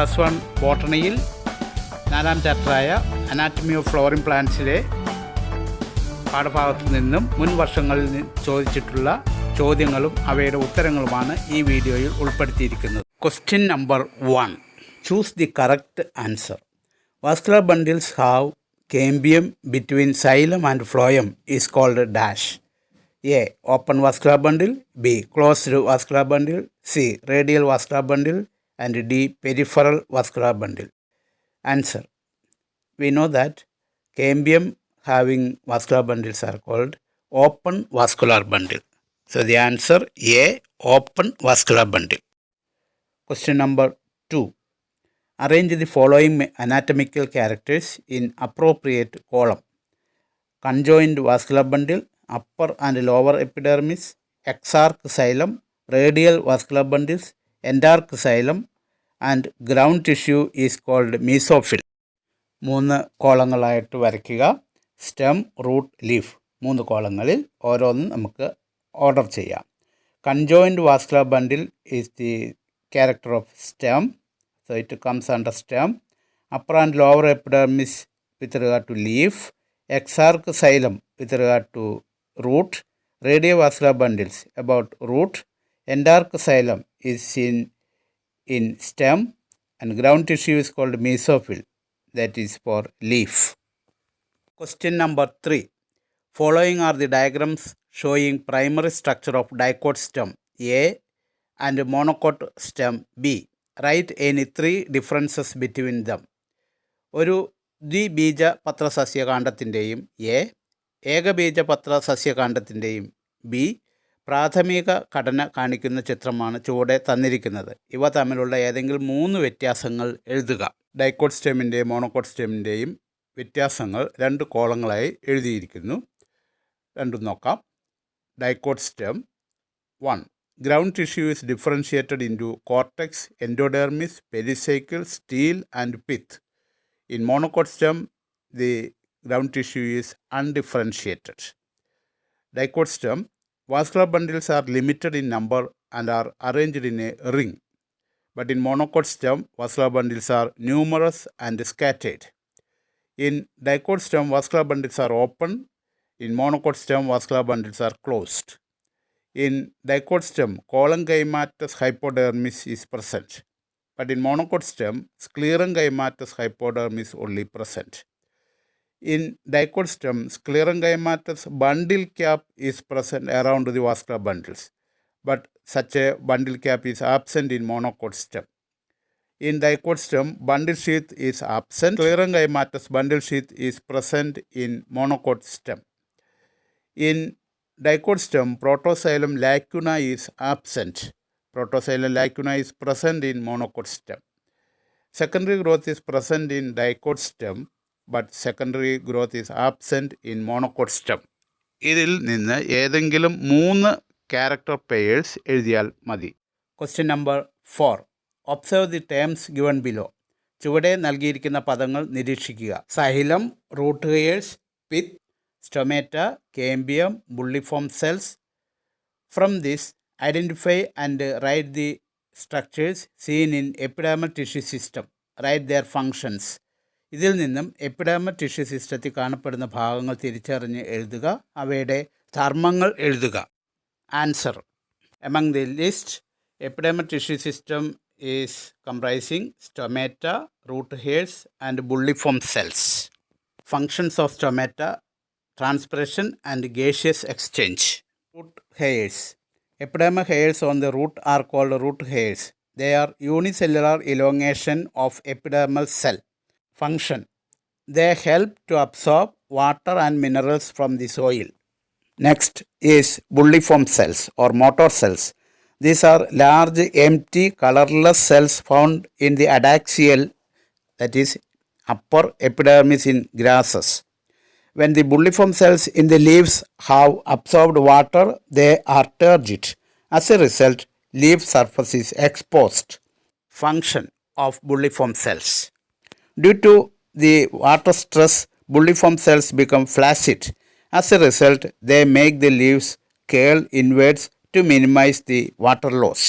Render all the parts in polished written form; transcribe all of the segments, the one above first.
+1 ബോട്ടണിയിൽ 4-ാം ചാപ്റ്ററായ anatomy of flowering പ്ലാന്റ്സിലെ പാഠഭാഗത്തു നിന്നും മുൻ വർഷങ്ങളിൽ ചോദിച്ചിട്ടുള്ള ചോദ്യങ്ങളും അവയുടെ ഉത്തരങ്ങളുമാണ് ഈ വീഡിയോയിൽ ഉൾപ്പെടുത്തിയിരിക്കുന്നത്. Question number 1. Choose the correct answer. Vascular bundles have cambium between xylem and phloem is called dash. A. Open vascular bundle. B. Closed vascular bundle. C. Radial vascular bundle. And D. Peripheral vascular bundle. Answer. We know that cambium having vascular bundles are called open vascular bundle. So the answer A. Open vascular bundle. Question number 2. Arrange the following anatomical characters in appropriate column. Conjoined vascular bundle, upper and lower epidermis, exarch xylem, radial vascular bundles, endarch xylem, and ground tissue is called mesophyll. 3 കോളങ്ങളായിട്ട് വരയ്ക്കുക. Stem, root, leaf 3 കോളങ്ങളിൽ ഓരോന്നും നമുക്ക് order ചെയ്യാം. Conjoined vascular bundle is the character of stem. So it comes under stem. Upper and lower epidermis with regard to leaf. Exarch xylem with regard to root. Radiovascular bundles about root. Endarch xylem is seen in stem. And ground tissue is called mesophyll. That is for leaf. Question number 3. Following are the diagrams showing primary structure of dicot stem A and monocot stem B. Write any 3 differences between them. ഒരു ദ്വിബീജപത്ര സസ്യകാണ്ഡത്തിൻ്റെയും A, ഏകബീജപത്ര സസ്യകാണ്ഡത്തിൻ്റെയും B പ്രാഥമിക ഘടന കാണിക്കുന്ന ചിത്രമാണ് ചുവടെ തന്നിരിക്കുന്നത്. ഇവ തമ്മിലുള്ള ഏതെങ്കിലും 3 വ്യത്യാസങ്ങൾ എഴുതുക. ഡൈക്കോട്ട് സ്റ്റെമിൻ്റെയും മോണോക്കോട്ട് സ്റ്റെമിൻ്റെയും വ്യത്യാസങ്ങൾ 2 കോളങ്ങളായി എഴുതിയിരിക്കുന്നു. രണ്ടും നോക്കാം. Dicot stem 1. Ground tissue is differentiated into cortex, endodermis, pericycle, stele and pith. In monocot stem, the ground tissue is undifferentiated. Dicot stem, vascular bundles are limited in number and are arranged in a ring. But in monocot stem, vascular bundles are numerous and scattered. In dicot stem, vascular bundles are open. In monocot stem, vascular bundles are closed. In dicot stem, collenchymatous hypodermis is present, but in monocot stem, sclerenchymatous hypodermis only present. In dicot stem, sclerenchymatous bundle cap is present around the vascular bundles, but such a bundle cap is absent in monocot stem. In dicot stem, bundle sheath is absent. Sclerenchymatous bundle sheath is present in monocot stem. In dicot stem, protoxylem lacuna is absent. Protoxylem lacuna is present in monocot stem. Secondary growth is present in dicot stem, but secondary growth is absent in monocot stem. ഇതിൽ നിന്ന് ഏതെങ്കിലും 3 character pairs എഴുതിയാൽ മതി. Question number 4. Observe the terms given below. ചുവടെ നൽകിയിരിക്കുന്ന പദങ്ങൾ നിരീക്ഷിക്കുക. Xylem, root hairs, pith, stomata, cambium, bulliform cells. From this, identify and write the structures seen in epidermal tissue system. Write their functions. ഇതിൽ നിന്നും epidermal tissue സിസ്റ്റത്തിൽ കാണപ്പെടുന്ന ഭാഗങ്ങൾ തിരിച്ചറിഞ്ഞ് എഴുതുക. അവയുടെ ധർമ്മങ്ങൾ എഴുതുക. Answer. Among the list, epidermal tissue system is comprising stomata, root hairs and bulliform cells. Functions of stomata: transpiration and gaseous exchange. Root hairs. Epidermal hairs on the root are called root hairs. They are unicellular elongation of epidermal cell. Function: they help to absorb water and minerals from the soil. Next is bulliform cells or motor cells. These are large, empty, colorless cells found in the adaxial, that is upper epidermis in grasses. When the bulliform cells in the leaves have absorbed water, they are turgid. As a result, leaf surface is exposed. Function of bulliform cells: due to the water stress, bulliform cells become flaccid. As a result, they make the leaves curl inwards to minimize the water loss.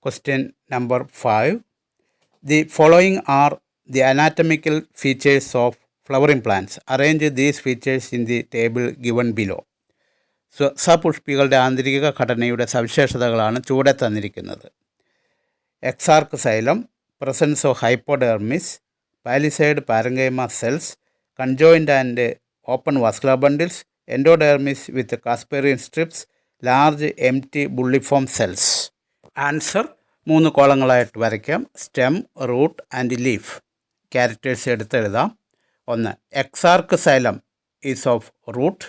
Question number 5. The following are the anatomical features of flowering plants. Arrange these features in the table given below. സപുഷ്പികളുടെ ആന്തരിക ഘടനയുടെ സവിശേഷതകളാണ് ചുവടെ തന്നിരിക്കുന്നത്. Exarch xylem, presence of hypodermis, palisade parenchyma cells, conjoined and open vascular bundles, endodermis with Casparian strips, large empty bulliform cells. Answer 3 കോളങ്ങളായിട്ട് വരയ്ക്കാം. Stem, root and leaf. Characters എടുത്തെഴുതാം. 1. Exarch xylem is of root.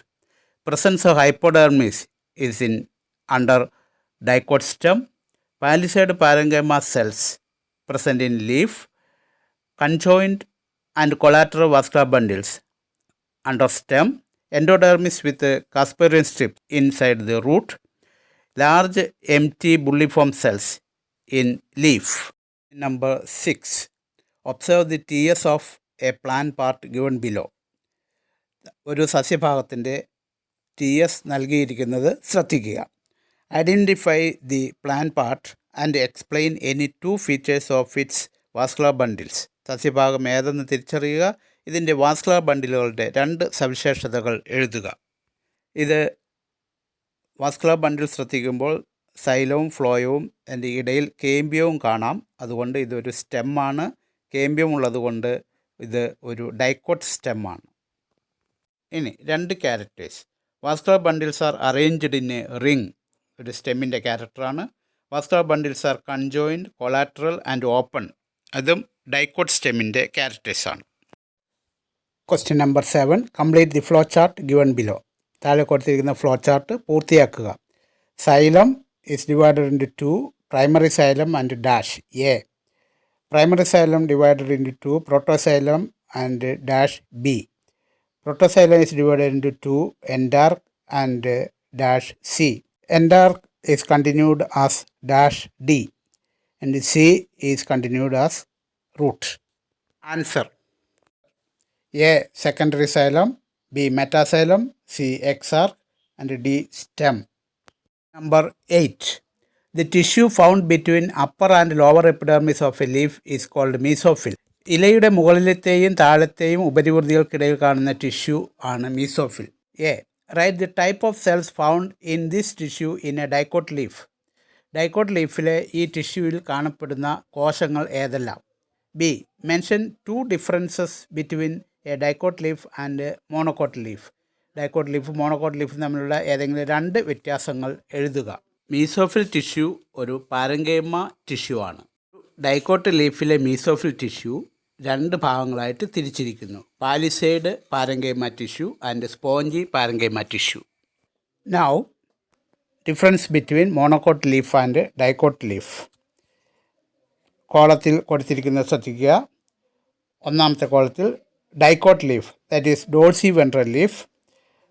Presence of hypodermis is in under dicot stem. Palisade parenchyma cells present in leaf. Conjoined and collateral vascular bundles under stem. Endodermis with Casparian strip inside the root. Large empty bulliform cells in leaf. Number 6. Observe the TS of a plant part given below. ഒരു സസ്യഭാഗത്തിൻ്റെ TS നൽകിയിരിക്കുന്നത് ശ്രദ്ധിക്കുക. Identify the plant part and explain any 2 features of its vascular bundles. സസ്യഭാഗം ഏതെന്ന് തിരിച്ചറിയുക. ഇതിൻ്റെ vascular ബണ്ടിലുകളുടെ 2 സവിശേഷതകൾ എഴുതുക. ഇത് വാസ്കുലർ ബണ്ടിൽ ശ്രദ്ധിക്കുമ്പോൾ സൈലവും ഫ്ലോയവും അതിൻ്റെ ഇടയിൽ കേമ്പിയവും കാണാം. അതുകൊണ്ട് ഇതൊരു സ്റ്റെമ്മാണ്. കേമ്പിയം ഉള്ളതുകൊണ്ട് ഇത് ഒരു ഡൈക്കോട്ട് സ്റ്റെമ്മാണ്. ഇനി 2 characters. Vascular bundles are arranged in a ring, ഒരു സ്റ്റെമ്മിൻ്റെ ക്യാരക്ടറാണ്. Vascular bundles are conjoined, collateral and open, അതും ഡൈക്കോട്ട് സ്റ്റെമ്മിൻ്റെ ക്യാരക്ടേഴ്സാണ്. Question number 7. Complete the flow chart given below. താഴെ കൊടുത്തിരിക്കുന്ന ഫ്ലോ ചാർട്ട് പൂർത്തിയാക്കുക. Xylem is divided into 2, primary xylem and dash A. Primary xylem divided into 2, protoxylem and dash B. Protoxylem is divided into 2, endark and dash C. Endark is continued as dash D and C is continued as root. Answer: A. Secondary xylem, B. metaxylem, C. exarch and D. stem. Number 8. The tissue found between upper and lower epidermis of a leaf is called mesophyll. ഇലയുടെ മുകളിലത്തെയും താഴത്തെയും ഉപരിവൃതികൾക്കിടയിൽ കാണുന്ന tissue ആണ് mesophyll. A. Write the type of cells found in this tissue in a dicot leaf. Dicot ലീഫിലെ ഈ ടിഷ്യൂവിൽ കാണപ്പെടുന്ന കോശങ്ങൾ ഏതെല്ലാം? B. Mention 2 differences between a dicot leaf and monocot leaf. Dicot leaf monocot ലീഫും തമ്മിലുള്ള ഏതെങ്കിലും 2 വ്യത്യാസങ്ങൾ എഴുതുക. മീസോഫിൽ ടിഷ്യൂ ഒരു പാരങ്കൈമ ടിഷ്യൂ ആണ്. ഡൈക്കോട്ട് ലീഫിലെ മീസോഫിൽ ടിഷ്യൂ 2 ഭാഗങ്ങളായിട്ട് തിരിച്ചിരിക്കുന്നു. Palisade parenchyma tissue and spongy parenchyma tissue. Now difference between monocot leaf and dicot leaf. കോളത്തിൽ കൊടുത്തിരിക്കുന്നത് ശ്രദ്ധിക്കുക. 1ാമത്തെ കോളത്തിൽ dicot leaf, that is dorsiventral leaf.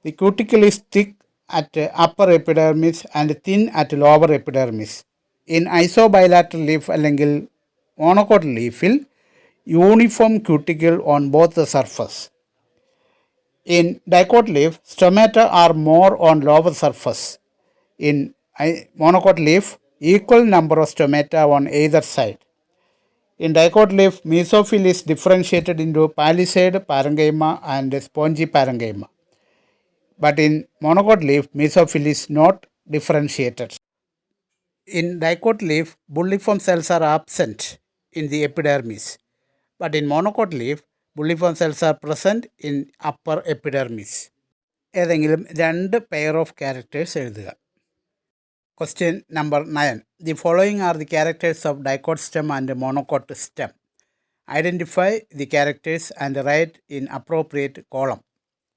The cuticle is thick at upper epidermis and thin at lower epidermis. In isobilateral leaf അല്ലെങ്കിൽ monocot ലീഫിൽ uniform cuticle on both the surface. In dicot leaf stomata are more on lower surface. In monocot leaf, equal number of stomata on either side. In dicot leaf, mesophyll is differentiated into palisade parenchyma and spongy parenchyma. But in monocot leaf, mesophyll is not differentiated. In dicot leaf, bulliform cells are absent in the epidermis. But in monocot leaf, bulliform cells are present in upper epidermis. ഏതെങ്കിലും 2 pair of characters എഴുതുക. Question number 9. The following are the characters of dicot stem and monocot stem. Identify the characters and write in appropriate column.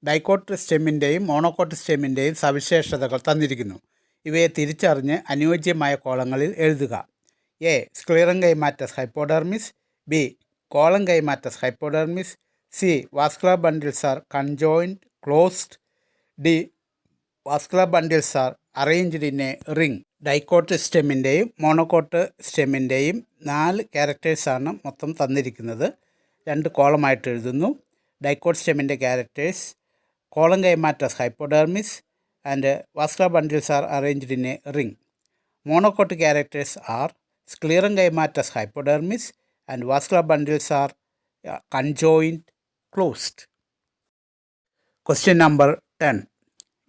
Dicot സ്റ്റെമ്മിൻ്റെയും monocot സ്റ്റെമ്മിൻ്റെയും സവിശേഷതകൾ തന്നിരിക്കുന്നു. ഇവയെ തിരിച്ചറിഞ്ഞ് അനുയോജ്യമായ കോളങ്ങളിൽ എഴുതുക. A. Sclerenchymatous hypodermis. B. Collenchymatous hypodermis. C. Vascular bundles are conjoined closed. D. Vascular bundles are arranged in a ring. Dicot സ്റ്റെമ്മിൻ്റെയും മോണോക്കോട്ട് സ്റ്റെമ്മിൻ്റെയും 4 ക്യാരക്ടേഴ്സാണ് മൊത്തം തന്നിരിക്കുന്നത്. 2 കോളമായിട്ട് എഴുതുന്നു. ഡൈക്കോട്ട് സ്റ്റെമ്മിൻ്റെ characters collenchymatous hypodermis and vascular bundles are arranged in a ring. Monocote characters are sclerenchymatous hypodermis and vascular bundles are conjoined closed. Question number 10.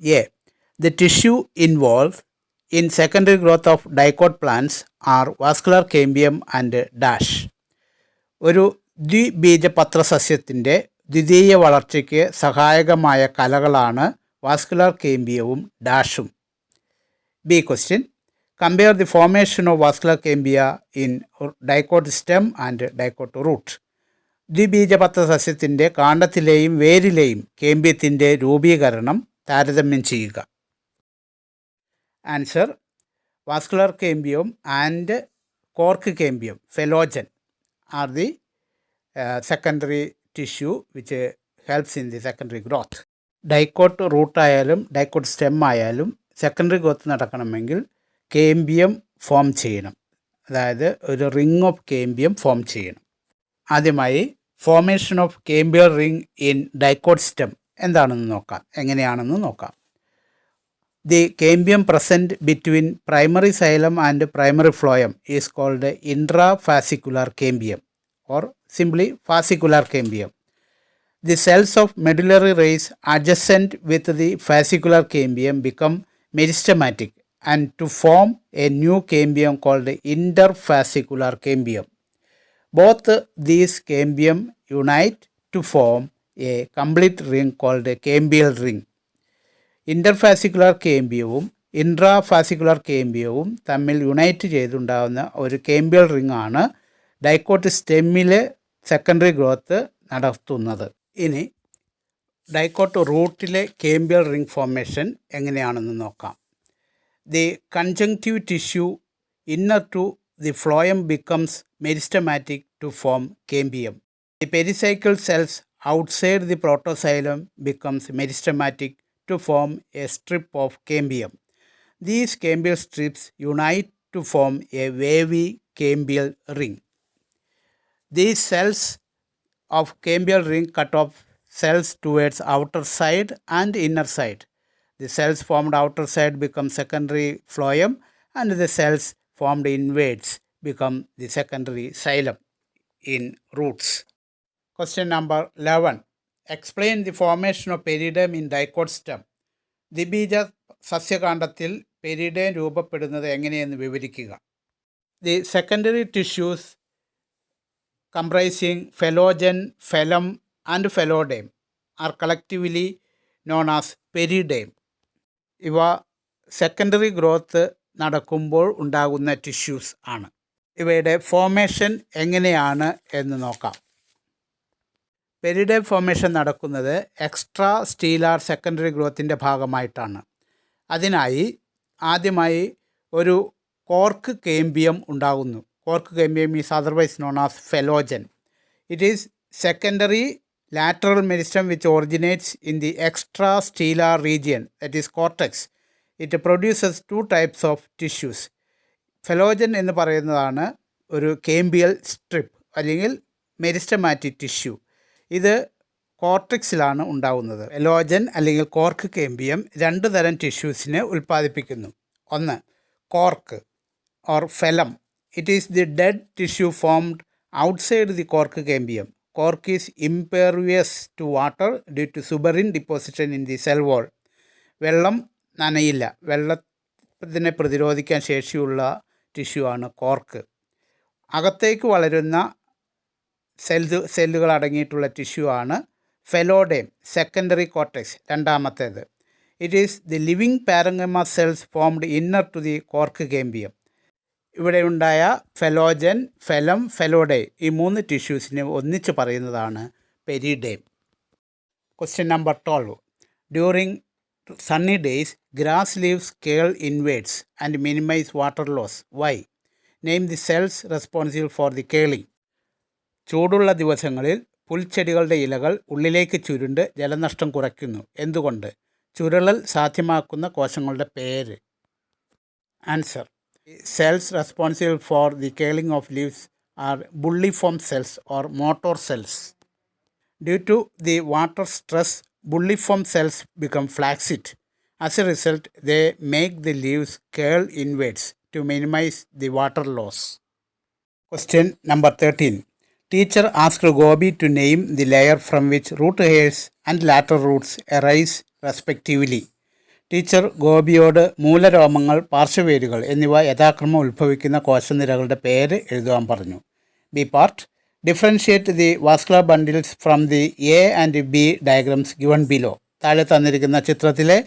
A. The tissue involved in secondary growth of dicot plants are vascular cambium and dash. ഒരു ദ്വിബീജപത്ര സസ്യത്തിൻ്റെ ദ്വിതീയ വളർച്ചയ്ക്ക് സഹായകമായ കലകളാണ് vascular കേമ്പിയവും ഡാഷും. B question. Compare the formation of vascular cambia in dicot stem and dicot root. ദ്വിബീജപത്ര സസ്യത്തിൻ്റെ കാണ്ഡത്തിലെയും വേരിലെയും കേമ്പ്യത്തിൻ്റെ രൂപീകരണം താരതമ്യം ചെയ്യുക. Answer. Vascular cambium and cork cambium phellogen are the secondary tissue which helps in the secondary growth. Dicot റൂട്ടായാലും dicot stem ആയാലും സെക്കൻഡറി ഗ്രോത്ത് നടക്കണമെങ്കിൽ കേമ്പിയം ഫോം ചെയ്യണം, അതായത് ഒരു റിംഗ് ഓഫ് കേമ്പിയം ഫോം ചെയ്യണം. ആദ്യമായി formation of cambial ring in dicot stem എന്താണെന്ന് നോക്കാം, എങ്ങനെയാണെന്ന് നോക്കാം. The cambium present between primary xylem and primary phloem is called intrafascicular cambium or simply fascicular cambium. The cells of medullary rays adjacent with the fascicular cambium become meristematic and to form a new cambium called interfascicular cambium. Both these cambium unite to form a complete ring called a cambial ring. Interfascicular cambium intrafascicular കേമ്പിയവും തമ്മിൽ unite ചെയ്തുണ്ടാകുന്ന ഒരു cambial ring ആണ് dicot സ്റ്റെമ്മിലെ secondary growth നടത്തുന്നത്. ഇനി dicot റൂട്ടിലെ cambial ring formation എങ്ങനെയാണെന്ന് നോക്കാം. The conjunctive tissue inner to the phloem becomes meristematic to form cambium. The pericycle cells outside the protoxylem becomes meristematic to form a strip of cambium. These cambial strips unite to form a wavy cambial ring. These cells of cambial ring cut off cells towards outer side and inner side. The cells formed outer side become secondary phloem and the cells formed inwards become the secondary xylem in roots. Question number 11. Explain the formation of periderm in dicot stem. ദ്വിബീജ സസ്യകാണ്ഡത്തിൽ periderm രൂപപ്പെടുന്നത് എങ്ങനെയെന്ന് വിവരിക്കുക. The secondary tissues comprising phelogen, phloem and phloderm are collectively known as periderm. ഇവ secondary growth നടക്കുമ്പോൾ ഉണ്ടാകുന്ന tissues ആണ്. ഇവയുടെ formation എങ്ങനെയാണ് എന്ന് നോക്കാം. പെരിഡേം ഫോർമേഷൻ നടക്കുന്നത് എക്സ്ട്രാ സ്റ്റീലാർ സെക്കൻഡറി ഗ്രോത്തിൻ്റെ ഭാഗമായിട്ടാണ്. അതിനായി ആദ്യമായി ഒരു കോർക്ക് കേമ്പിയം ഉണ്ടാകുന്നു. Cork cambium is otherwise known as phelogen. It is secondary lateral meristem which originates in the extrastellar region, that is cortex. It produces two types of tissues. Phelogen എന്ന് പറയുന്നതാണ് ഒരു കേമ്പിയൽ strip അല്ലെങ്കിൽ meristematic tissue. ഇത് കോർട്ടെക്സിലാണ് ഉണ്ടാകുന്നത്. Phellogen അല്ലെങ്കിൽ cork cambium രണ്ട് തരം ടിഷ്യൂസിനെ ഉൽപ്പാദിപ്പിക്കുന്നു. ഒന്ന് cork or phellem. It is the dead tissue formed outside the cork cambium. Cork is impervious to water due to suberin deposition in the cell wall. വെള്ളം നനയില്ല, വെള്ളത്തിനെ പ്രതിരോധിക്കാൻ ശേഷിയുള്ള ടിഷ്യൂ ആണ് കോർക്ക്. അകത്തേക്ക് വളരുന്ന സെല്ലുകൾ അടങ്ങിയിട്ടുള്ള ടിഷ്യൂ ആണ് ഫെലോഡേം, സെക്കൻഡറി കോർട്ടെക്സ് രണ്ടാമത്തേത്. It is the living parenchyma cells formed inner to the cork cambium. ഇവിടെയുണ്ടായ ഫെലോജൻ, ഫെലം, ഫെലോഡേ ഈ മൂന്ന് ടിഷ്യൂസിനെ ഒന്നിച്ച് പറയുന്നതാണ് periderm. Question number 12. During sunny days grass leaves curl inwards and minimise water loss. Why? Name the cells responsible for the curling. ചൂടുള്ള ദിവസങ്ങളിൽ പുൽച്ചെടികളുടെ ഇലകൾ ഉള്ളിലേക്ക് ചുരുണ്ട് ജലനഷ്ടം കുറയ്ക്കുന്നു. എന്തുകൊണ്ട്? ചുരുളൽ സാധ്യമാക്കുന്ന കോശങ്ങളുടെ പേര്. Answer. Cells responsible for the curling of leaves are bulliform cells or motor cells. Due to the water stress, bulliform cells become flaccid. As a result, they make the leaves curl inwards to minimize the water loss. Question number 13. Teacher asked Gobi to name the layer from which root hairs and lateral roots arise respectively. Teacher ഗോപിയോട് മൂലരോമങ്ങൾ, പാർശ്വവേരുകൾ എന്നിവ യഥാക്രമം ഉത്ഭവിക്കുന്ന കോശനിരകളുടെ പേര് എഴുതുവാൻ പറഞ്ഞു. B part. Differentiate the vascular bundles from the A and B diagrams given below. താഴെ തന്നിരിക്കുന്ന ചിത്രത്തിലെ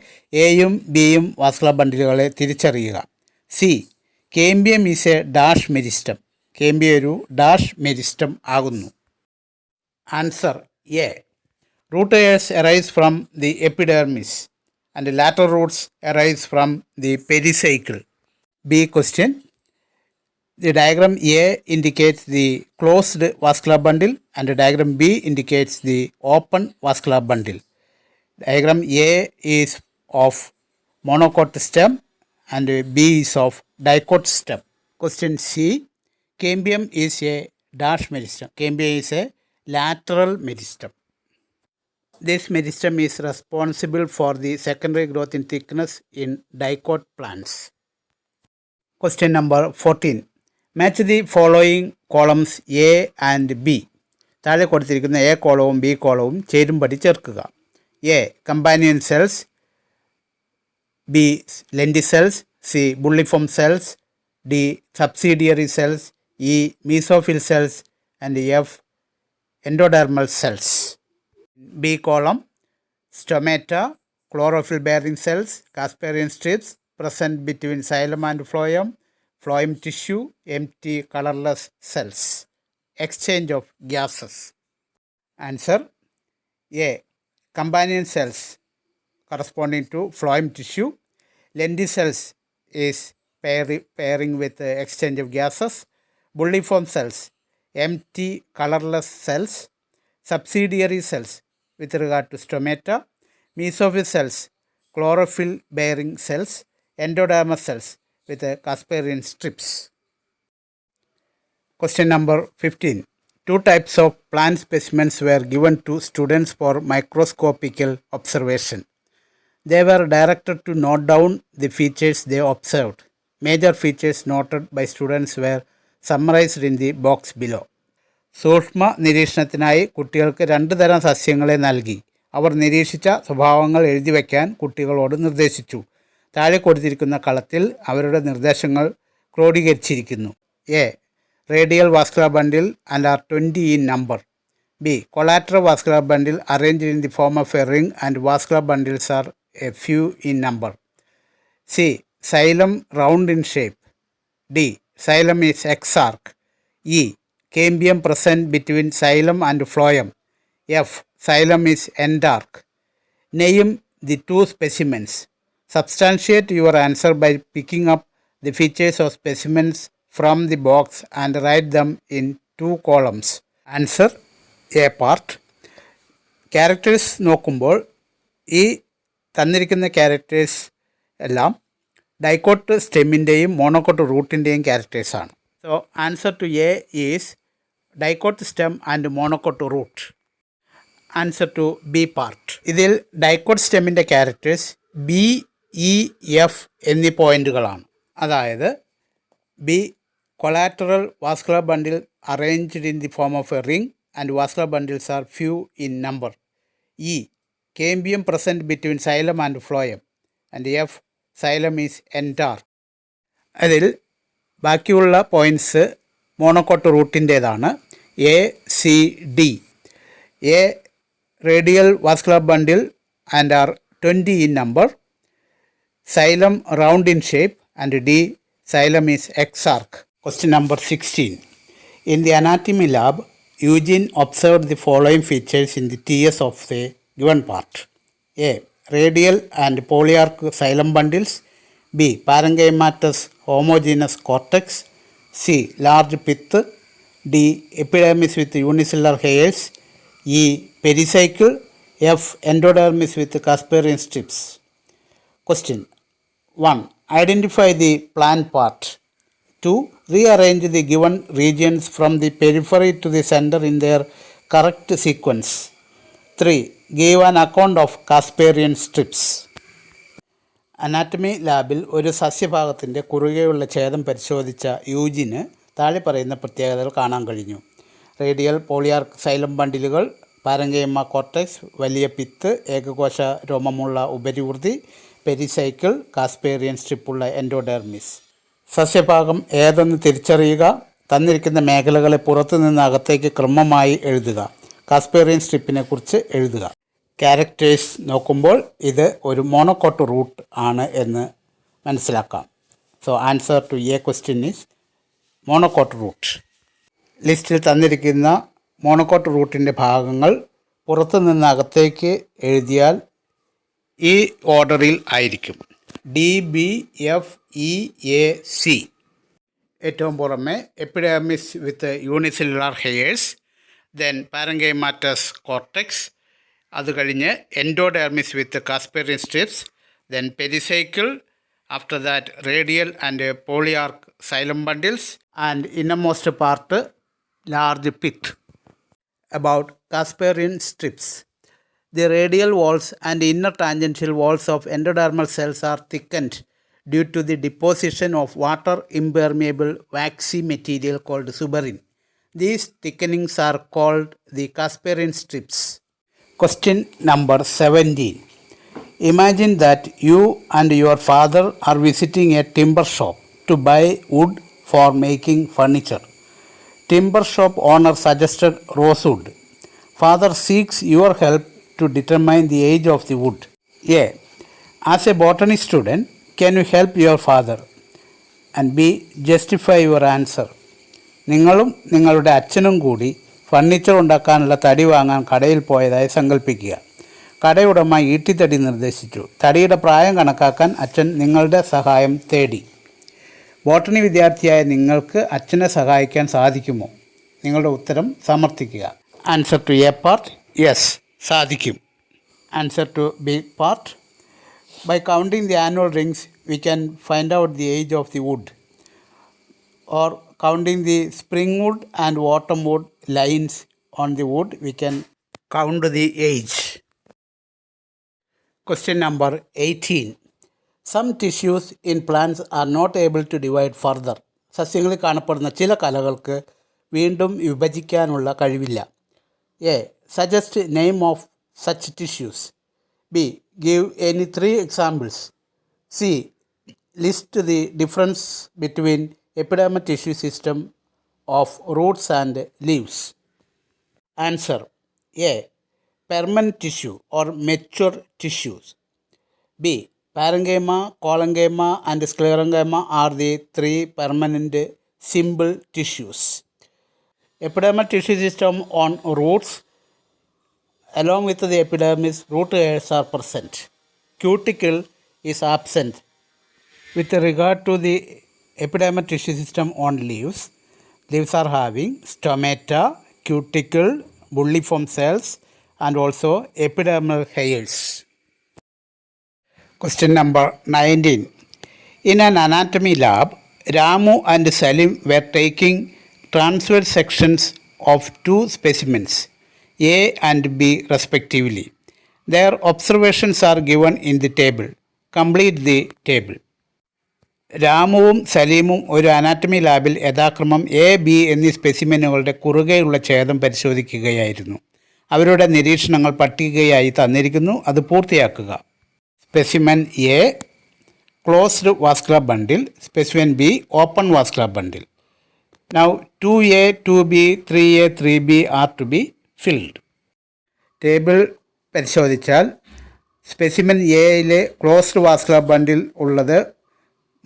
എയും ബിയും വാസ്കുലർ ബണ്ടിലുകളെ തിരിച്ചറിയുക. C. Cambium is a dash meristem. Cambium ഒരു ഡാഷ് മെരിസ്റ്റം ആകുന്നു. Answer A. Root hairs arise from the epidermis and lateral roots arise from the pericycle. B question. The diagram A indicates the closed vascular bundle and the diagram B indicates the open vascular bundle. Diagram A is of monocot stem and B is of dicot stem. Question C. Cambium is a dash meristem. Cambium is a lateral meristem. This meristem is responsible for the secondary growth in thickness in dicot plants. Question number 14. Match the following columns A and B. താഴെ കൊടുത്തിരിക്കുന്ന A കോളവും B കോളവും ചേരുംപടി ചേർക്കുക. A. Companion cells, B. ലെൻഡി cells, C. Bulliform cells, D. Subsidiary cells, E. Mesophyll cells and F. Endodermal cells. B column, stomata, chlorophyll bearing cells, Casparian strips present between xylem and phloem, phloem tissue, empty colorless cells. Exchange of gases. Answer A. Companion cells corresponding to phloem tissue. Lendy cells is pairing with exchange of gases. Bulliform cells, empty colorless cells. Subsidiary cells with regard to stomata. Mesophyll cells, chlorophyll bearing cells. Endodermal cells with Casparian strips. Question number 15. Two types of plant specimens were given to students for microscopical observation. They were directed to note down the features they observed. Major features noted by students were summarized in the box below. സൂക്ഷ്മ നിരീക്ഷണത്തിനായി കുട്ടികൾക്ക് 2 തരം സസ്യങ്ങളെ നൽകി. അവർ നിരീക്ഷിച്ച സ്വഭാവങ്ങൾ എഴുതി വയ്ക്കാൻ കുട്ടികളോട് നിർദ്ദേശിച്ചു. താഴെ കൊടുത്തിരിക്കുന്ന കളത്തിൽ അവരുടെ നിർദ്ദേശങ്ങൾ ക്രോഡീകരിച്ചിരിക്കുന്നു. A. Radial vascular bundle and are 20 in number. B. Collateral vascular bundle arranged in the form of a ring and vascular bundles are a few in number. C. xylem round in shape. D. xylem is exarch. E. Cambium present between xylem and phloem. F. Xylem is endarch. Name the two specimens. Substantiate your answer by picking up the features of specimens from the box and write them in 2 columns. Answer A part. Characters നോക്കുമ്പോൾ ഈ തന്നിരിക്കുന്ന characters എല്ലാം dicot സ്റ്റെമ്മിൻ്റെയും monocot റൂട്ടിൻ്റെയും ക്യാരക്ടേഴ്സാണ്. So answer to A is dicot stem and monocot root. Answer to B part. ഇതിൽ dicot സ്റ്റെമ്മിൻ്റെ characters B, E, F എന്നീ പോയിന്റുകളാണ്. അതായത് B. Collateral vascular bundle arranged in the form of a ring and vascular bundles are few in number. E. Cambium present between xylem and phloem and F. xylem is endarch. അതിൽ ബാക്കിയുള്ള points monocot റൂട്ടിൻ്റേതാണ്. A, C, D. A. Radial vascular bundle and are 20 in number. Xylem round in shape and D. Xylem is exarch. Question number 16. In the anatomy lab, Eugene observed the following features in the TS of the given part. A. Radial and polyarch xylem bundles. B. Parenchymatous homogeneous cortex. C. Large pith. D. Epidermis with unicellular hairs. E. Pericycle. F. Endodermis with Casparian strips. Question 1. Identify the plant part. 2. Rearrange the given regions from the periphery to the center in their correct sequence. 3. Give an account of Casparian strips. Anatomy ലാബിൽ ഒരു സസ്യഭാഗത്തിൻ്റെ കുറുകെയുള്ള ഛേദം പരിശോധിച്ച Eugene താഴെ പറയുന്ന പ്രത്യേകതകൾ കാണാൻ കഴിഞ്ഞു. Radial പോളിയാർക്ക് xylem ബണ്ടിലുകൾ, parenchyma cortex, വലിയ പിത്ത്, ഏകകോശ രോമമുള്ള ഉപരിവൃതി, പെരിസൈക്കിൾ, കാസ്പേറിയൻ സ്ട്രിപ്പുള്ള എൻഡോഡെർമിസ്. സസ്യഭാഗം ഏതെന്ന് തിരിച്ചറിയുക. തന്നിരിക്കുന്ന മേഖലകളെ പുറത്തു നിന്ന് അകത്തേക്ക് ക്രമമായി എഴുതുക. കാസ്പേറിയൻ സ്ട്രിപ്പിനെ കുറിച്ച് എഴുതുക. ക്യാരക്ടേഴ്സ് നോക്കുമ്പോൾ ഇത് ഒരു മോണോകോട്ട് റൂട്ട് ആണ് എന്ന് മനസ്സിലാക്കാം. So answer to A question is monocot root. ലിസ്റ്റിൽ തന്നിരിക്കുന്ന മോണോകോട്ട് റൂട്ടിൻ്റെ ഭാഗങ്ങൾ പുറത്തു നിന്ന് അകത്തേക്ക് എഴുതിയാൽ ഈ ഓർഡറിൽ ആയിരിക്കും. DBFEAC. ഏറ്റവും പുറമെ epidermis with unicellular hairs, then parenchymatous cortex, അത് കഴിഞ്ഞ് endodermis with Casparian strips, then pericycle, after that radial and polyarch xylem bundles, and innermost part large pith. About Casparian strips. The radial walls and inner tangential walls of endodermal cells are thickened due to the deposition of water impermeable waxy material called suberin. These thickenings are called the Casparian strips. Question number 17. Imagine that you and your father are visiting a timber shop to buy wood for making furniture. Timber shop owner suggested rosewood. Father seeks your help to determine the age of the wood. A. As a botany student, can you help your father? And B. Justify your answer. നിങ്ങളും നിങ്ങളുടെ അച്ഛനും കൂടി furniture ഉണ്ടാക്കാനുള്ള തടി വാങ്ങാൻ കടയിൽ പോയതായി സങ്കല്പിക്കുക. കടയുടമ ഈട്ടിത്തടി നിർദ്ദേശിച്ചു. തടിയുടെ പ്രായം കണക്കാക്കാൻ അച്ഛൻ നിങ്ങളുടെ സഹായം തേടി. ബോട്ടണി വിദ്യാർത്ഥിയായ നിങ്ങൾക്ക് അച്ഛനെ സഹായിക്കാൻ സാധിക്കുമോ? നിങ്ങളുടെ ഉത്തരം സമർത്ഥിക്കുക. Answer to A part, yes, സാധിക്കും. Answer to B part, by counting the annual rings we can find out the age of the wood. Or counting the spring wood and autumn wood lines on the wood we can count the age. Question number 18. Some tissues in plants are not able to divide further. സസ്യങ്ങളിൽ കാണപ്പെടുന്ന ചില കലകൾക്ക് വീണ്ടും വിഭജിക്കാനുള്ള കഴിവില്ല. A. Suggest name of such tissues. B. Give any 3 examples. C. List the difference between epidermal tissue system of roots and leaves. Answer. A. Permanent tissue or mature tissues. B. Parenchyma, collenchyma and sclerenchyma are the 3 permanent simple tissues. Epidermal tissue system on roots, along with the epidermis, root hairs are present. Cuticle is absent. With regard to the epidermal tissue system on leaves, leaves are having stomata, cuticle, bulliform cells and also epidermal hairs. Question number 19. In an anatomy lab, Ramu and Salim were taking transverse sections of 2 specimens, A and B respectively. Their observations are given in the table. Complete the table. രാമുവും സലീമും ഒരു anatomy ലാബിൽ യഥാക്രമം A, B എന്നീ സ്പെസിമെനുകളുടെ കുറുകെയുള്ള ഛേദം പരിശോധിക്കുകയായിരുന്നു. അവരുടെ നിരീക്ഷണങ്ങൾ പട്ടികയായി തന്നിരിക്കുന്നു. അത് പൂർത്തിയാക്കുക. Specimen A, closed vascular bundle. Specimen B, open vascular bundle. Now 2A, 2B, 3A, 3B are to be filled. Table പരിശോധിച്ചാൽ സ്പെസിമെൻ എയിലെ ക്ലോസ്ഡ് വാസ്കുലർ ബണ്ടിൽ ഉള്ളത്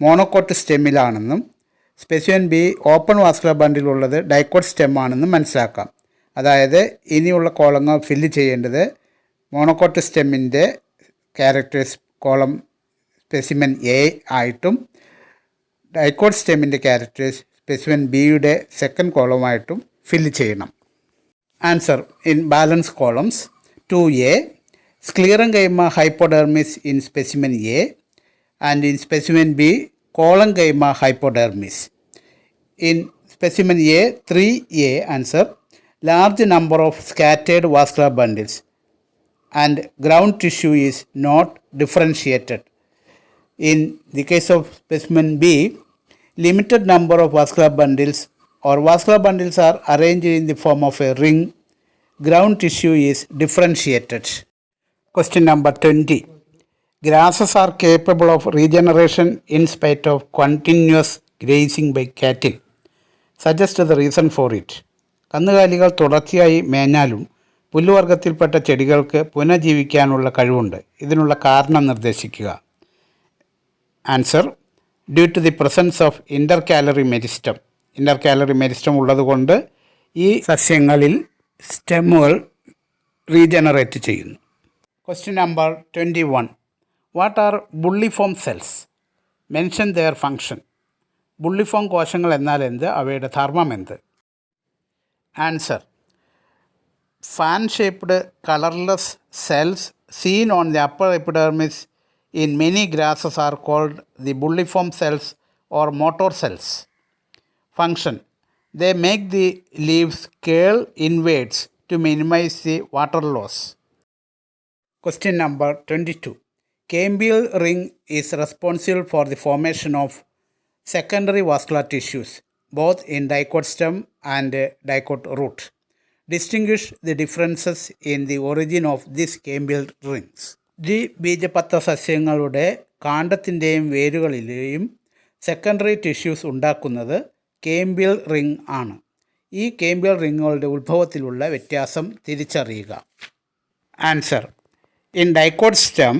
മോണോകോട്ട് സ്റ്റെമ്മിലാണെന്നും specimen B open vascular bundle ഉള്ളത് ഡൈക്കോട്ട് സ്റ്റെമ്മാണെന്നും മനസ്സിലാക്കാം. അതായത് ഇനിയുള്ള കോളങ്ങൾ ഫില്ല് ചെയ്യേണ്ടത് മോണോകോട്ട് സ്റ്റെമ്മിൻ്റെ ക്യാരക്ടേഴ്സ് കോളം സ്പെസിമെൻ എ ആയിട്ടും ഡൈക്കോട്ട് സ്റ്റെമ്മിൻ്റെ ക്യാരക്ടേഴ്സ് സ്പെസിമെൻ ബിയുടെ സെക്കൻഡ് കോളമായിട്ടും ഫില്ല് ചെയ്യണം. Answer in balance columns. 2A, sclerenchyma hypodermis in specimen A and in specimen B, collenchyma hypodermis. In specimen A, 3A answer, large number of scattered vascular bundles and ground tissue is not differentiated. In the case of specimen B, limited number of vascular bundles or vascular bundles are arranged in the form of a ring, ground tissue is differentiated. Question number 20. Grasses are capable of regeneration in spite of continuous grazing by cattle. Suggest the reason for it. കന്നുകാലികൾ തുടർച്ചയായി മേഞ്ഞാലും പുല്ലുവർഗത്തിൽപ്പെട്ട ചെടികൾക്ക് പുനഃജീവിക്കാനുള്ള കഴിവുണ്ട്. ഇതിനുള്ള കാരണം നിർദ്ദേശിക്കുക. Answer: due to the presence of intercalary meristem. Intercalary meristem ഉള്ളതുകൊണ്ട് ഈ സസ്യങ്ങളിൽ സ്റ്റെമ്മുകൾ റീജനറേറ്റ് ചെയ്യുന്നു. Question number 21. What are bulliform cells? Mention their function. Bulliform കോശങ്ങൾ എന്നാൽ എന്ത്? അവയുടെ ധർമ്മം എന്ത്? Answer: fan shaped colourless cells seen on the upper epidermis in many grasses are called the bulliform cells or motor cells. Function: they make the leaves curl inwards to minimize the water loss. Question number 22. Cambial ring is responsible for the formation of secondary vascular tissues both in dicot stem and dicot root. Distinguish the differences in the origin of these cambial rings. ദ്വിബീജപത്ര സസ്യങ്ങളുടെ കാണ്ഡത്തിൻ്റെയും വേരുകളിലെയും secondary tissues ഉണ്ടാക്കുന്നത് കേമ്പിയൽ ring ആണ്. ഈ കേമ്പിയൽ റിങ്ങുകളുടെ ഉത്ഭവത്തിലുള്ള വ്യത്യാസം തിരിച്ചറിയുക. Answer: in dicot stem,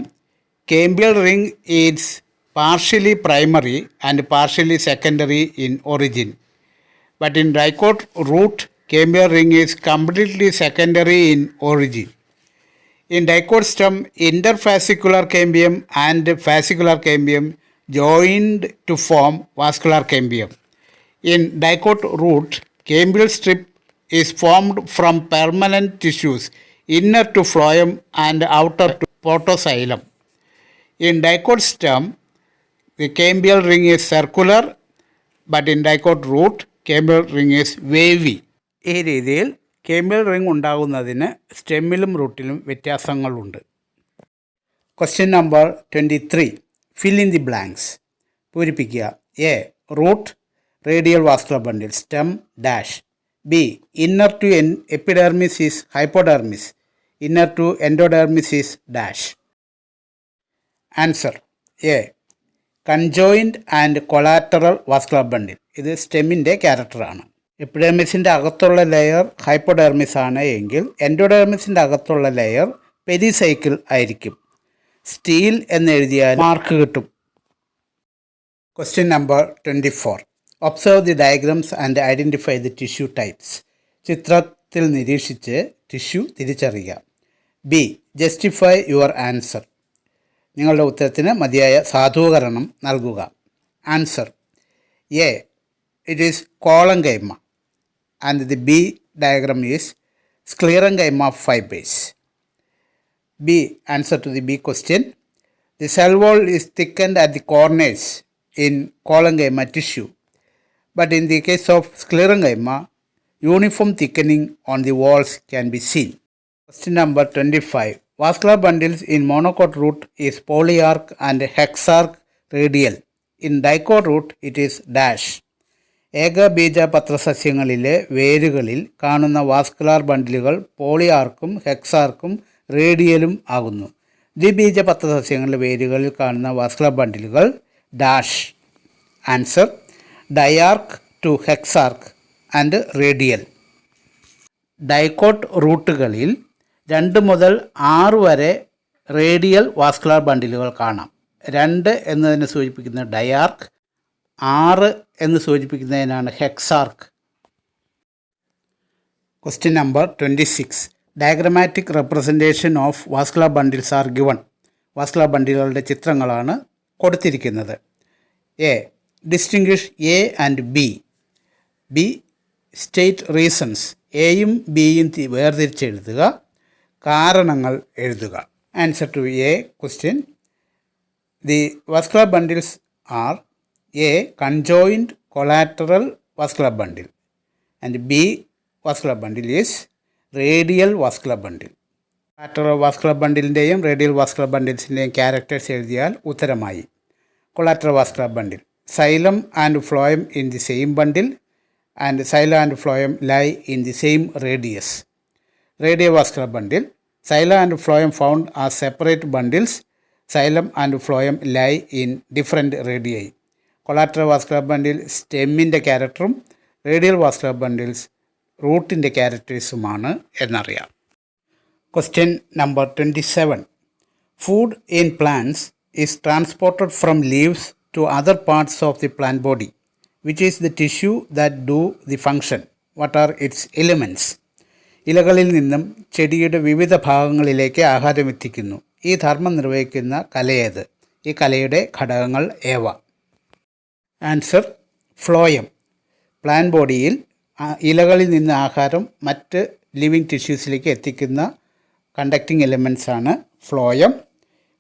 cambial ring is partially primary and partially secondary in origin. But in dicot root, cambial ring is completely secondary in origin. In dicot stem, interfascicular cambium and fascicular cambium joined to form vascular cambium. In dicot root, cambial strip is formed from permanent tissues inner to phloem and outer to protoxylem. In dicot stem, the cambial ring is circular, but in dicot root, cambial ring is wavy. ഈ രീതിയിൽ കേമ്പിയൽ ring ഉണ്ടാകുന്നതിന് സ്റ്റെമ്മിലും റൂട്ടിലും വ്യത്യാസങ്ങളുണ്ട്. Question number 23. Fill in the blanks. പൂരിപ്പിക്കുക. A. Root radial vascular bundle stem dash. B. Inner to epidermis is hypodermis. Inner to endodermis is dash. Answer: A. Conjoint and collateral vascular bundle. ഇത് സ്റ്റെമ്മിൻ്റെ ക്യാരക്ടറാണ്. എപ്പിഡെർമിസിൻ്റെ അകത്തുള്ള layer hypodermis ആണ് എങ്കിൽ എൻഡോഡെർമിസിൻ്റെ അകത്തുള്ള layer pericycle ആയിരിക്കും. സ്റ്റീൽ എന്നെഴുതിയാൽ മാർക്ക് കിട്ടും. Question number 24. Observe the diagrams and identify the tissue types. ചിത്രത്തിൽ നിരീക്ഷിച്ച് ടിഷ്യൂ തിരിച്ചറിയുക. ബി. Justify your answer. നിങ്ങളുടെ ഉത്തരത്തിന് മതിയായ സാധൂകരണം നൽകുക. Answer: A. It is collenchyma and the B diagram is sclerenchyma fibers. B. Answer to the B question. The cell wall is thickened at the corners in collenchyma tissue, but in the case of sclerenchyma, uniform thickening on the walls can be seen. Question number 25. Vascular bundles in monocot root is polyarch and hexarch radial. In dicot root, it is dash. ഏകബീജപത്രസസ്യങ്ങളിലെ വേരുകളിൽ കാണുന്ന vascular ബണ്ടിലുകൾ പോളിയാർക്കും ഹെക്സാർക്കും റേഡിയലും ആകുന്നു. ദ്വിബീജപത്രസസ്യങ്ങളിലെ വേരുകളിൽ കാണുന്ന vascular ബണ്ടിലുകൾ dash. Answer: diarch to hexarch and radial. Dicot റൂട്ടുകളിൽ 2 മുതൽ 6 വരെ radial vascular ബണ്ടിലുകൾ കാണാം. 2 എന്നതിനെ സൂചിപ്പിക്കുന്ന ഡയാർക്ക്, 6 എന്ന് സൂചിപ്പിക്കുന്നതിനാണ് hexarch. Question number 26. Diagrammatic representation of vascular bundles are given. Vascular ബണ്ടിലുകളുടെ ചിത്രങ്ങളാണ് കൊടുത്തിരിക്കുന്നത്. A. Distinguish A and B. B. State reasons. എയും ബിയും വേർതിരിച്ചെഴുതുക. കാരണങ്ങൾ എഴുതുക. Answer to A question. The vascular bundles are A. Conjoined collateral vascular bundle and B. vascular bundle is radial vascular bundle. Collateral vascular bundle-ൻ്റെയും radial vascular bundles-ൻ്റെയും characters എഴുതിയാൽ ഉത്തരമായി. Collateral vascular bundle. Xylem and phloem in the same bundle and xylem and phloem lie in the same radius. Radiovascular bundle. Xylem and phloem found as separate bundles. Xylem and phloem lie in different radii. Collateral vascular bundle സ്റ്റെമ്മിൻ്റെ ക്യാരക്ടറും radial vascular bundles റൂട്ടിൻ്റെ ക്യാരക്ടേഴ്സുമാണ് എന്നറിയാം. Question number 27. Food in plants is transported from leaves to other parts of the plant body. Which is the tissue that do the function? What are its elements? ഇലകളിൽ നിന്നും ചെടിയുടെ വിവിധ ഭാഗങ്ങളിലേക്ക് ആഹാരം എത്തിക്കുന്നു. ഈ ധർമ്മം നിർവഹിക്കുന്ന കലയേത്? ഈ കലയുടെ ഘടകങ്ങൾ ഏവ? Answer phloem. പ്ലാന്റ് ബോഡിയിൽ ഇലകളിൽ നിന്ന് ആഹാരം മറ്റ് ലിവിങ് ടിഷ്യൂസിലേക്ക് എത്തിക്കുന്ന കണ്ടക്റ്റിംഗ് എലിമെൻറ്റ്സ് ആണ് phloem.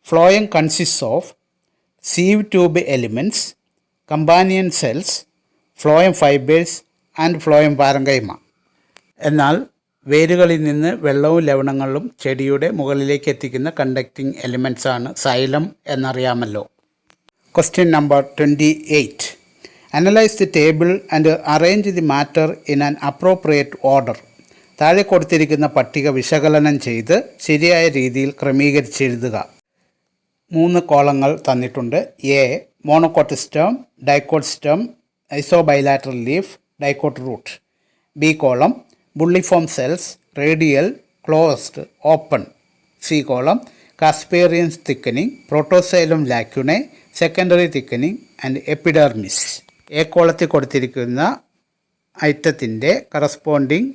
Phloem consist of sieve tube elements, companion cells, phloem fibres and phloem parenchyma. എന്നാൽ വേരുകളിൽ നിന്ന് വെള്ളവും ലവണങ്ങളും ചെടിയുടെ മുകളിലേക്ക് എത്തിക്കുന്ന കണ്ടക്റ്റിംഗ് എലിമെൻറ്റ്സ് ആണ് xylem എന്നറിയാമല്ലോ. Question number 28. Analyze the table and arrange the matter in an appropriate order. താഴെ കൊടുത്തിരിക്കുന്ന പട്ടിക വിശകലനം ചെയ്ത് ശരിയായ രീതിയിൽ ക്രമീകരിച്ചെഴുതുക. 3 കോളങ്ങൾ തന്നിട്ടുണ്ട്. A monocot stem, dicot stem, isobilateral leaf, dicot root. B column bulliform cells, radial, closed, open. C column Casparian's thickening, protoxylem lacunae, secondary thickening and epidermis. A കോളത്തിൽ കൊടുത്തിരിക്കുന്ന ഐറ്റത്തിൻ്റെ കറസ്പോണ്ടിങ്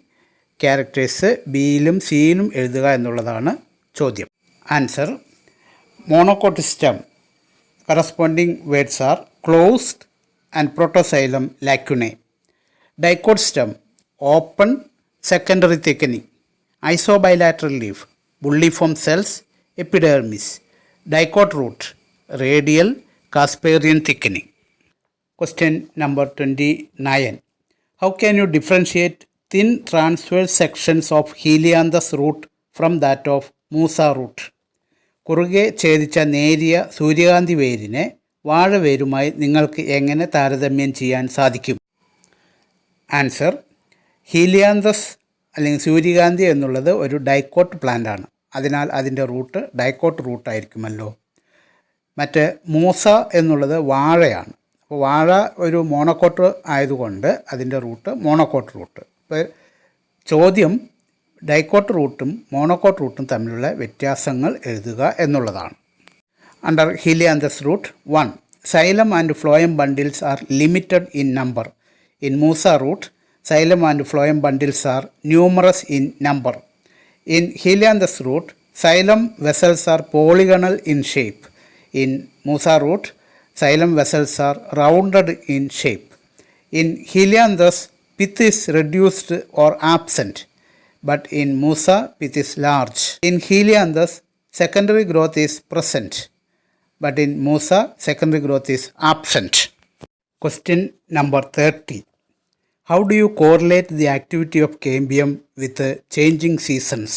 ക്യാരക്ടേഴ്സ് ബിയിലും സിയിലും എഴുതുക എന്നുള്ളതാണ് ചോദ്യം. Answer monocot stem corresponding words are closed and protoxylem lacunae. Dicot stem open, secondary thickening. Isobilateral leaf bulliform cells, epidermis. Dicot root radial, Casparian thickening. Question number 29. How can you differentiate thin transverse sections of Helianthus root from that of Musa root? കുറുകെ ഛേദിച്ച നേരിയ സൂര്യകാന്തി വേരിനെ വാഴവേരുമായി നിങ്ങൾക്ക് എങ്ങനെ താരതമ്യം ചെയ്യാൻ സാധിക്കും? Answer ഹീലിയാന്തസ് അല്ലെങ്കിൽ സൂര്യകാന്തി എന്നുള്ളത് ഒരു ഡൈക്കോട്ട് പ്ലാന്റ് ആണ്. അതിനാൽ അതിൻ്റെ റൂട്ട് ഡൈക്കോട്ട് റൂട്ടായിരിക്കുമല്ലോ. മറ്റ് മൂസ എന്നുള്ളത് വാഴയാണ്. അപ്പോൾ വാഴ ഒരു മോണോക്കോട്ട് ആയതുകൊണ്ട് അതിൻ്റെ റൂട്ട് മോണോക്കോട്ട് റൂട്ട്. ഇപ്പോൾ ചോദ്യം ഡൈക്കോട്ട് റൂട്ടും മോണോക്കോട്ട് റൂട്ടും തമ്മിലുള്ള വ്യത്യാസങ്ങൾ എഴുതുക എന്നുള്ളതാണ്. Under Helianthus root 1. Xylem and phloem bundles are limited in number. In Musa root, xylem and phloem bundles are numerous in number. In Helianthus root, xylem vessels are polygonal in shape. In Musa root, xylem vessels are rounded in shape. In Helianthus, pith is reduced or absent, but in Musa, pith is large. In Helianthus, secondary growth is present, but in Musa, secondary growth is absent. Question number 30. How do you correlate the activity of cambium with changing seasons?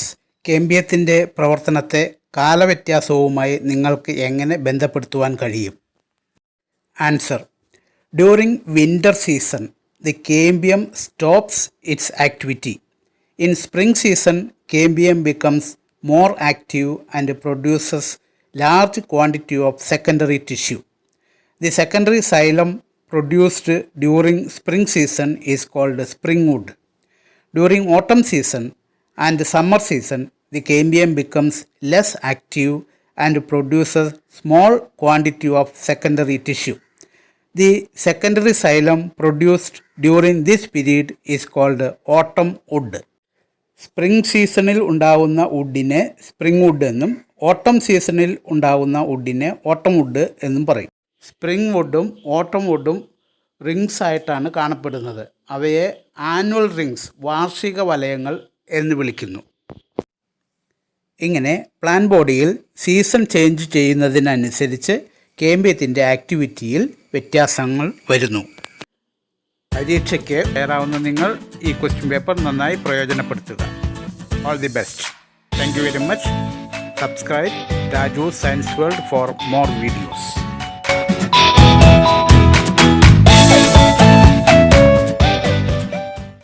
കേമ്പിയത്തിൻ്റെ പ്രവർത്തനത്തെ കാലവ്യത്യാസവുമായി നിങ്ങൾക്ക് എങ്ങനെ ബന്ധപ്പെടുത്തുവാൻ കഴിയും? Answer during winter season the cambium stops it's activity. In spring season cambium becomes more active and produces large quantity of secondary tissue. The secondary xylem produced during spring season is called springwood. During autumn season and summer season, the cambium becomes less active and produces small quantity of secondary tissue. The secondary xylem produced during this period is called autumn wood. Spring സീസണിൽ ഉണ്ടാകുന്ന വുഡിനെ spring would എന്നും ഓട്ടം സീസണിൽ ഉണ്ടാകുന്ന വുഡിനെ ഓട്ടം would എന്നും പറയും. Spring വുഡും ഓട്ടം വുഡും റിങ്സ് ആയിട്ടാണ് കാണപ്പെടുന്നത്. അവയെ ആനുവൽ റിങ്സ്, വാർഷിക വലയങ്ങൾ എന്ന് വിളിക്കുന്നു. ഇങ്ങനെ പ്ലാന്റ് ബോഡിയിൽ സീസൺ ചേഞ്ച് ചെയ്യുന്നതിനനുസരിച്ച് കേമ്പിയത്തിൻ്റെ ആക്ടിവിറ്റിയിൽ വ്യത്യാസങ്ങൾ വരുന്നു. പരീക്ഷയ്ക്ക് തയ്യാറാവുന്ന നിങ്ങൾ ഈ ക്വസ്റ്റ്യൻ പേപ്പർ നന്നായി പ്രയോജനപ്പെടുത്തുക. All the best. Thank you very much. Subscribe Raju Science World for more videos.